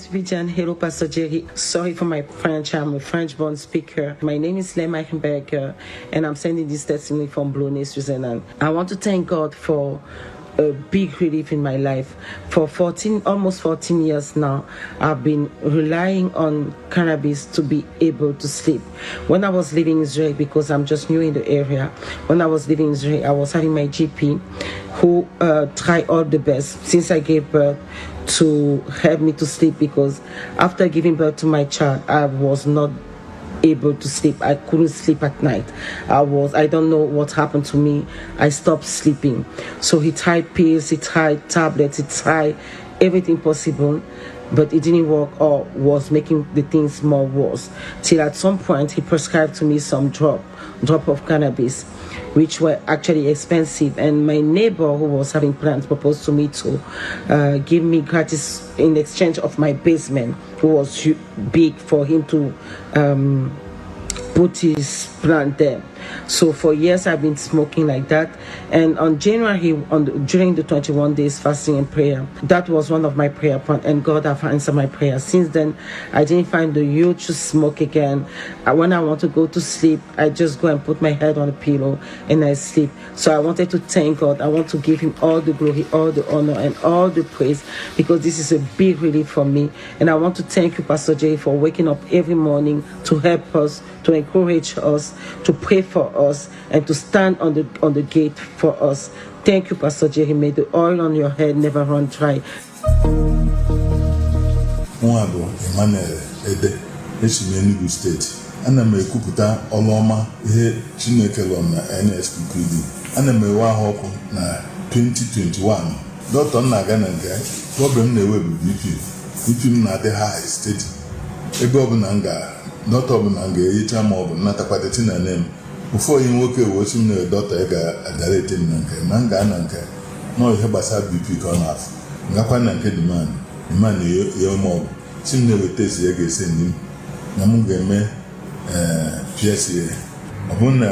Vivian. Hello, Pastor Jerry. Sorry for my French. I'm a French-born speaker. My name is Len Meichenberger, and I'm sending this testimony from Blonay, Switzerland. I want to thank God for a big relief in my life. For almost 14 years now, I've been relying on cannabis to be able to sleep. When I was living in Israel, because I'm just new in the area, when I was living in Israel, I was having my GP who tried all the best since I gave birth to help me to sleep, because after giving birth to my child, I was not able to sleep. I couldn't sleep at night. I don't know what happened to me. I stopped sleeping. So he tried pills, he tried tablets, he tried everything possible, but it didn't work, or was making the things more worse. Till at some point he prescribed to me some drop of cannabis, which were actually expensive. And my neighbor who was having plans proposed to me to give me gratis in exchange of my basement, who was big, for him to put his plant there. So for years I've been smoking like that. And on January, during the 21 days fasting and prayer, that was one of my prayer points, and God have answered my prayer. Since then, I didn't find the urge to smoke again. When I want to go to sleep, I just go and put my head on a pillow and I sleep. So I wanted to thank God. I want to give him all the glory, all the honor, and all the praise, because this is a big relief for me. And I want to thank you, Pastor Jay, for waking up every morning to help us, to encourage us, to pray for us, and to stand on the gate for us. Thank you, Pastor Jerry. May the oil on your head never run dry. Mwabo Emmanuel Ede Enugu State. Ana m ekwupụta ọlụọma ihe Chineke lụrụ na NSPPD. Ana m ewe ahụ ọkụ na 2021. Dọkịta m na-aga na nke problem na-ewe bụ BP m na-adị high steady. Ebe ọbụla m ga dọkịta ọbụla m ga-ehicha ma ọ bụ nnatakwadeti na nem. Ụfọdụ nwoke wochi m na dọkịta ga-agarete m na nke ma m gaa na nke nọ ihe gbasara BP ka ọ na-afụ. Ngakwa na nke demand ya ọmọgwụ si m na-eweta esi ya ga-ese ndị m na m ga-eme PSA. Ọ bụ na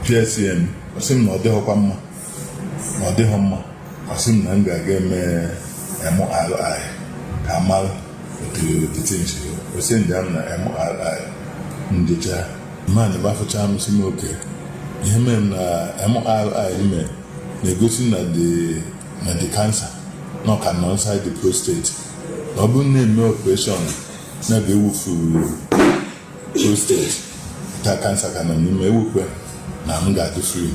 PSA m ọsị m na ọ dịghọkwa mma, na ọ dịghọ mma, ọsị m na m ga-aga eme MRI ka amalụ otu detenshi ọsị ndị am na MRI njecha mmadụ gbafụcha m si m oke ihe mere m na MRI ime na-egosi na the cancer nọ ka nọ inside the prostate. Ọ bụrụ na-eme operation na ga-ewufu prostate ka cancer ka nọ n'ime ewukwe na m ga-adị free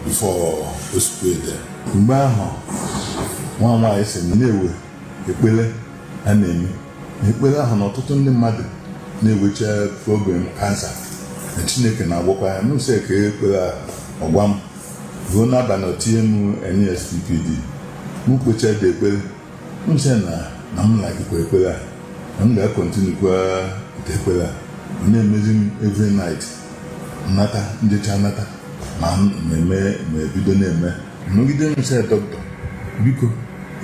before o spread. Mgbe ahụ nwa nwaanyị si m na-ewe ekpere a na-eme ekpere ahụ na ọtụtụ ndị mmadụ na-ewecha problem cancer na Chineke na-agwọkwa ya. M sị ka ekpere ọgwa m ruo n'abalị otinye m NSPPD m kpecha dị ekpere m sị na m na-agịkwa ekpere a na m ga-akọntinu kwa ite ekpere a na-emezi m every night nnata njecha nata ma mmemme ma ebido na-eme nọgide m sị dọkịta biko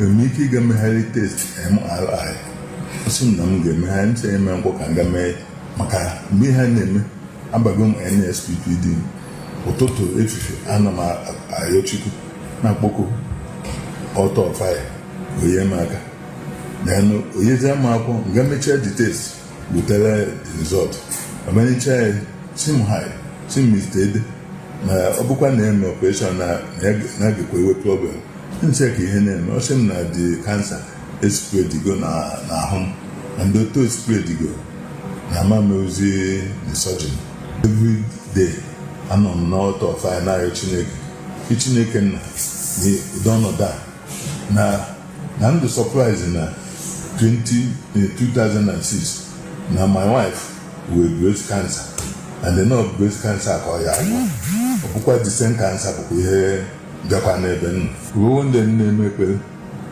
enwe ike ịga megharị test MRI. Ọsị m na m ga-emegharị m sị eme nkwọ ka m ga mee maka mgbe ihe na-eme abago m NSPPD ụtụtụ efife ana m ayọ Chukwu na-akpọku ọtọ faya onye m aka na onyezi m akwụkwọ nga mechaa the test butere the result ọmanicha ya si m hai si m Ede na ọ bụkwa na-eme operation na ga-ekwe ewe problem nche ka ihe na-eme. Ọsị m na the cancer espredigo na ahụ m na ndị otu espredigo na ama meuzi the surgeon. Every day anọ m n'ọtọ faya na-ayọ Chineke nna n'ụdị ọnọdụ a na ndụ surprise na 2006 na my wife wee breast cancer, and the no breast cancer ka ọ ya ọ bụkwa the same cancer bụkwa ihe bịakwa n'ebe nọ ruo ndị na-eme ekpere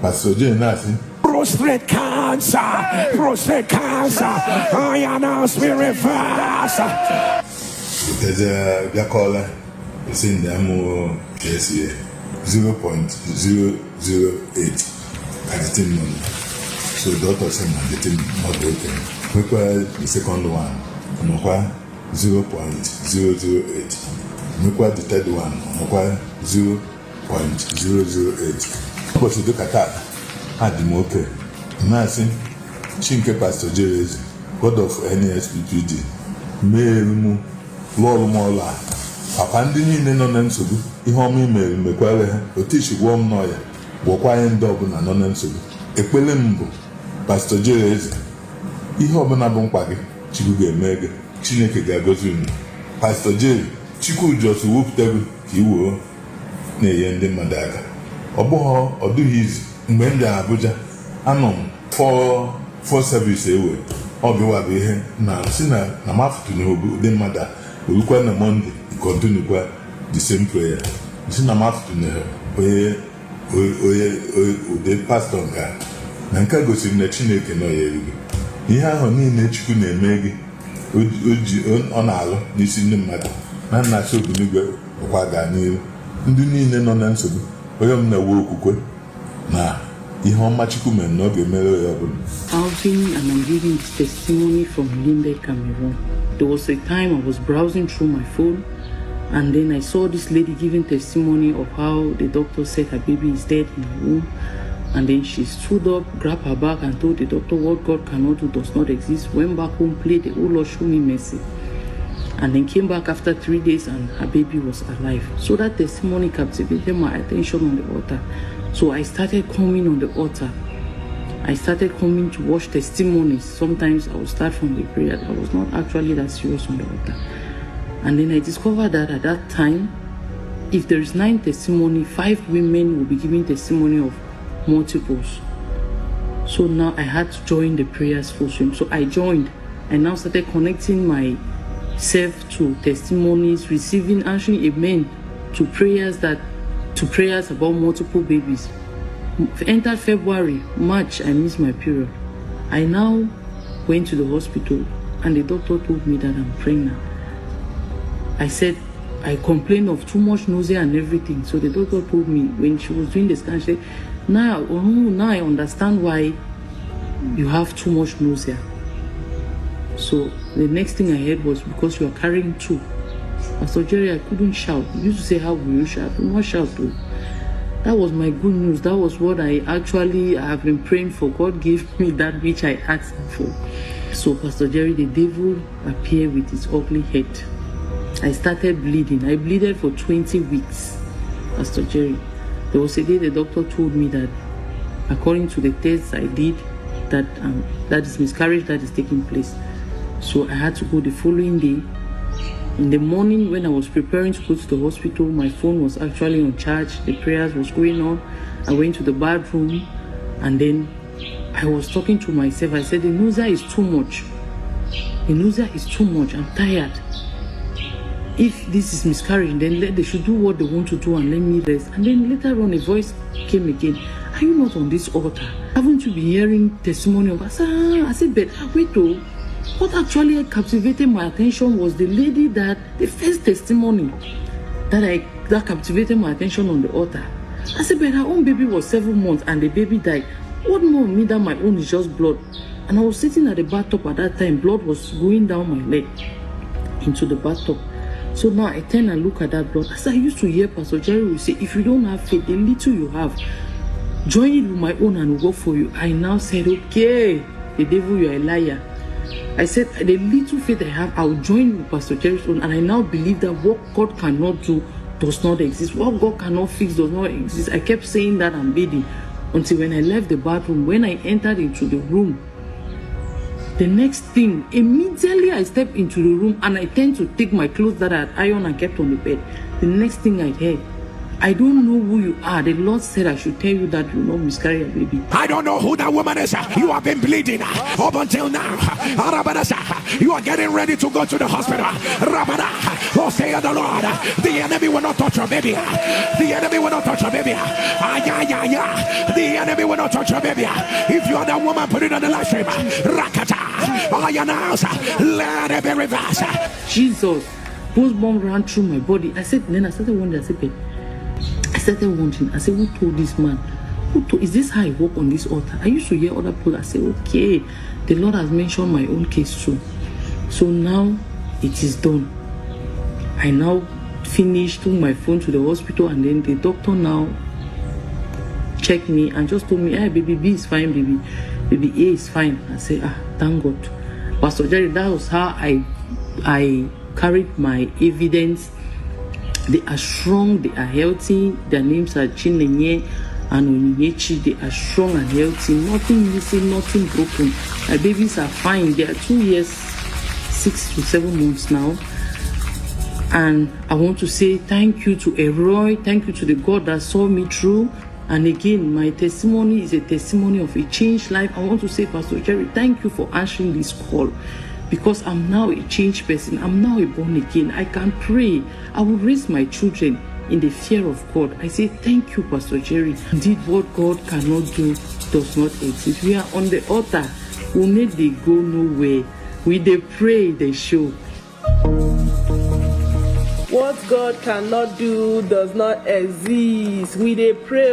Pastor Jay na-asị prostate cancer I announce we reverse. Bịakọla esi ndị amụ PSA 0.008 adịtị nọ. So doctor said na adịtị not okay. Nwekwa the second one nọkwa 0.008. Nwekwa the third one nọkwa 0.008. Ụbọchị dịka taa adị m oke na-asị Chineke Pastor Jerezi, God of NSPPD, mee mụ lụọ ọrụ m ọrụ a. Papa ndị niile nọ na nsogbu, ihe ọma imere mekwara ha, otu isi gwọọ m n'ọya, gwọkwa anyị ndị ọbụla nọ na nsogbu. Ekpere m bụ Pastor Jerezi, ihe ọbụla bụ mkpa gị, Chukwu ga-eme gị, Chineke ga-agọzi unu. Pastor Jerry, Chukwu jọsụ wepụta gị ka i wee na-enye ndị mmadụ aka. Ọ dụghị izu mgbe m bịara Abuja, anọ m for service ewe ọ bịwa bụ ihe na si na mafụtụ na ụdị mmadụ a olukwa na Monday kontinukwa the same prayer si na mafụtụ na onye ụdị pastọ nke gosiri na Chineke nọ ya erughị ihe ahụ niile Chukwu na-eme gị ọ na-alụ n'isi ndị mmadụ na nna chi obiligwe ụkwa gaa n'ihu ndị niile nọ na nsogbu onye m na-ewe okwukwe na ihe ọma Chukwu mere na ọ ga-emere ya ọbụla. Alvin, and I'm giving this testimony from Limbe, Cameroon. There was a time I was browsing through my phone, and then I saw this lady giving testimony of how the doctor said her baby is dead in her womb. And then she stood up, grabbed her bag, and told the doctor what God cannot do does not exist. Went back home, played the "Oh Lord, show me mercy," and then came back after 3 days, and her baby was alive. So that testimony captivated my attention on the altar. So I started coming on the altar. I started coming to watch testimonies. Sometimes I would start from the prayer. I was not actually that serious on the altar. And then I discovered that at that time, if there is 9 testimony, 5 women will be giving testimony of multiples. So now I had to join the prayers full swim. So I joined. I now started connecting myself to testimonies, receiving, answering amen to prayers about multiple babies. Entered February, March, I missed my period. I now went to the hospital and the doctor told me that I'm pregnant. I said, I complained of too much nausea and everything. So the doctor told me when she was doing the scan, she said, now I understand why you have too much nausea. So the next thing I heard was because you are carrying 2. Pastor Jerry, I couldn't shout. You used to say, how will you shout? Do not shout though. That was my good news. That was what I have been praying for. God gave me that which I asked for. So Pastor Jerry, the devil appeared with his ugly head. I started bleeding. I bleeded for 20 weeks. Pastor Jerry, there was a day the doctor told me that according to the tests I did, that is miscarriage that is taking place. So I had to go the following day. In the morning when I was preparing to go to the hospital, my phone was actually on charge. The prayers was going on. I went to the bathroom and then I was talking to myself. I said, the nausea is too much. The nausea is too much. I'm tired. If this is miscarriage, then they should do what they want to do and let me rest. And then later on a voice came again. Are you not on this altar? Haven't you been hearing testimony of us? I said, but wait oh. What actually captivated my attention was the lady the first testimony that captivated my attention on the altar. I said, but her own baby was 7 months and the baby died. What more me that my own is just blood? And I was sitting at the bathtub at that time. Blood was going down my leg into the bathtub. So now I turn and look at that blood. As I used to hear Pastor Jerry will say, if you don't have faith, the little you have, join it with my own and will work for you. I now said, okay, the devil, you are a liar. I said, the little faith I have, I will join with Pastor Jerry's own, and I now believe that what God cannot do does not exist. What God cannot fix does not exist. I kept saying that and begging until when I left the bathroom, when I entered into the room, the next thing, immediately I stepped into the room and I turned to take my clothes that I had ironed and kept on the bed. The next thing I heard, I don't know who you are. The Lord said I should tell you that you will not miscarry a baby. I don't know who that woman is. You have been bleeding up until now. You are getting ready to go to the hospital. Oh, say the Lord, the enemy will not touch your baby. The enemy will not touch your baby. The enemy will not touch your baby. If you are that woman, put it on the live stream. Rakata. I announce, let it be reversed. Jesus, goosebumps ran through my body. I started wondering, I started wondering, I said, who told this man? Is this how I walk on this altar? I used to hear other people. I said, okay, the Lord has mentioned my own case too. So now it is done. I now finished, took my phone to the hospital, and then the doctor now checked me and just told me, hey baby, B is fine, baby. baby A is fine. I say, thank God. Pastor Jerry, that was how I carried my evidence. They are strong, they are healthy. Their names are Chinenye and Onyinyechi. They are strong and healthy. Nothing missing, nothing broken. My babies are fine. They are 2 years, 6 to 7 months now. And I want to say thank you to Eroy. Thank you to the God that saw me through. And again, my testimony is a testimony of a changed life. I want to say, Pastor Jerry, thank you for answering this call, because I'm now a changed person. I'm now a born again. I can pray. I will raise my children in the fear of God. I say, thank you, Pastor Jerry. Indeed, what God cannot do does not exist. We are on the altar. We need they go nowhere. We they pray, they show. What God cannot do does not exist. We dey pray,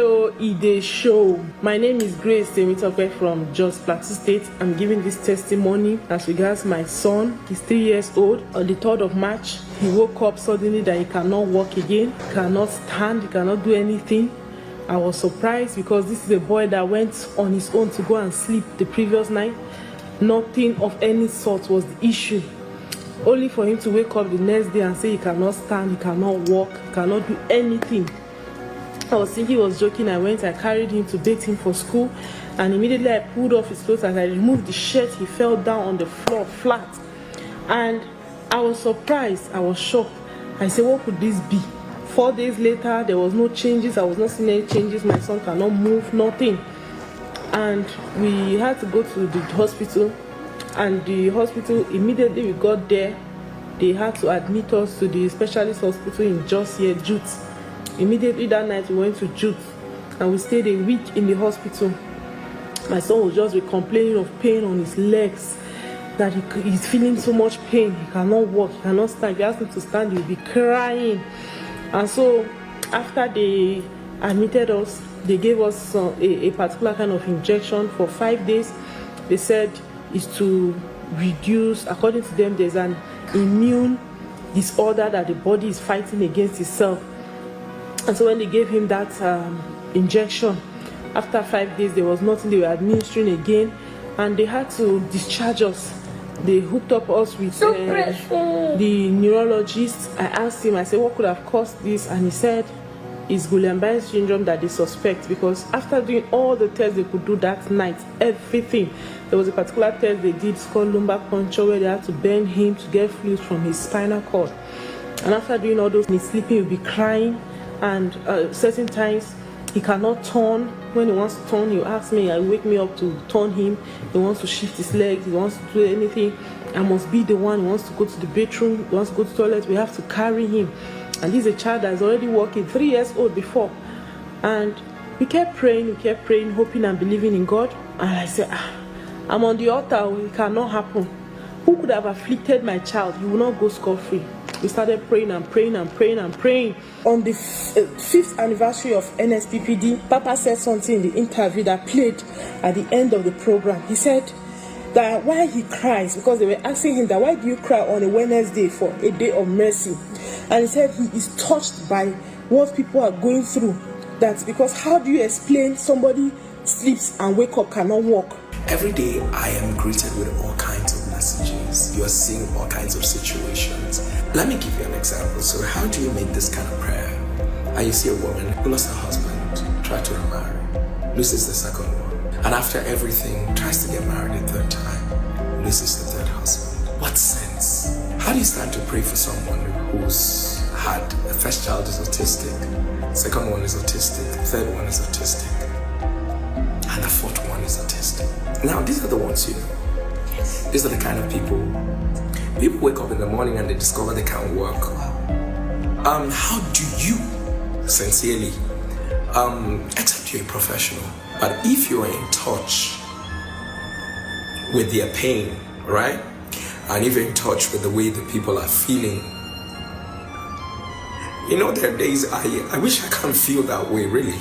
dey show. My name is Grace Temitope from Jos Plateau State. I'm giving this testimony as regards my son. He's 3 years old. On the 3rd of March, he woke up suddenly that he cannot walk again, cannot stand, he cannot do anything. I was surprised because this is a boy that went on his own to go and sleep the previous night. Nothing of any sort was the issue. Only for him to wake up the next day and say he cannot stand, he cannot walk, he cannot do anything. I was thinking he was joking. I carried him to bathe him for school, and immediately I pulled off his clothes. As I removed the shirt, he fell down on the floor flat. And I was surprised, I was shocked. I said, what could this be? 4 days later, there was no changes. I was not seeing any changes. My son cannot move, nothing. And we had to go to the hospital. And the hospital, immediately we got there, they had to admit us to the specialist hospital in Jos here, Jute. Immediately that night we went to Jute, and we stayed a week in the hospital. My son was just complaining of pain on his legs, that he's feeling so much pain. He cannot walk, he cannot stand. If you ask him to stand, he'll be crying. And so after they admitted us, they gave us a particular kind of injection for 5 days. They said is to reduce, according to them, there's an immune disorder that the body is fighting against itself. And so when they gave him that injection, after 5 days there was nothing. They were administering again, and they had to discharge us. They hooked up us with the neurologist. I asked him, I said, what could have caused this? And he said it's Guillain-Barré syndrome that they suspect, because after doing all the tests they could do that night, everything, there was a particular test they did, it's called lumbar puncture, where they had to bend him to get fluids from his spinal cord. And after doing all those, he's sleeping, he'll be crying, and certain times he cannot turn. When he wants to turn, he'll ask me, I wake me up to turn him. He wants to shift his legs, he wants to do anything. I must be the one. He wants to go to the bedroom, he wants to go to the toilet, we have to carry him. And he's a child that's already walking, 3 years old before. And we kept praying, hoping and believing in God. And I said, I'm on the altar, it cannot happen. Who could have afflicted my child? He will not go scot-free. We started praying and praying and praying and praying. On the 5th anniversary of NSPPD, Papa said something in the interview that played at the end of the program. He said that why he cries, because they were asking him that why do you cry on a Wednesday for a day of mercy? And he said he is touched by what people are going through. That's because how do you explain somebody sleeps and wake up, cannot walk? Every day I am greeted with all kinds of messages. You are seeing all kinds of situations. Let me give you an example. So how do you make this kind of prayer? And you see a woman who lost her husband, try to remarry, loses the second one, and after everything tries to get married a third time, loses the third husband. What sense? How do you stand to pray for someone who's had the first child is autistic, second one is autistic, third one is autistic, and the fourth one is autistic? Now these are the ones you know. Yes. These are the kind of people wake up in the morning and they discover they can't work. How do you sincerely, except you're a professional, but if you're in touch with their pain, right? And if you're in touch with the way the people are feeling, you know, there are days I wish I can't feel that way, really.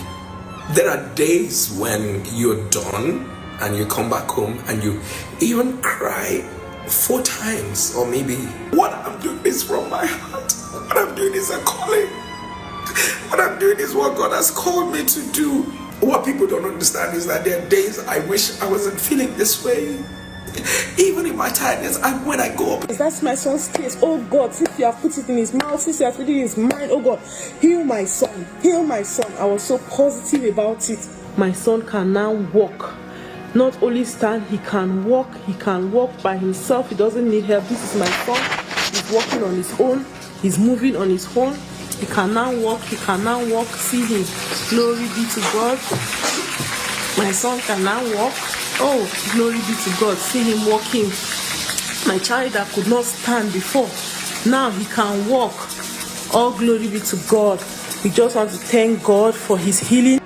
There are days when you're done and you come back home and you even cry 4 times, or maybe what I'm doing is from my heart. What I'm doing is a calling. What I'm doing is what God has called me to do. What people don't understand is that there are days I wish I wasn't feeling this way. Even in my tiredness, and when I go up. That's my son's case. Oh God, since you have put it in his mouth, since you have put it in his mind, oh God, heal my son, heal my son. I was so positive about it. My son can now walk. Not only stand, he can walk by himself. He doesn't need help. This is my son. He's walking on his own. He's moving on his own. He can now walk. See him. Glory be to God. My son can now walk. Oh, glory be to God. See him walking. My child that could not stand before, now he can walk. All glory be to God. We just want to thank God for his healing.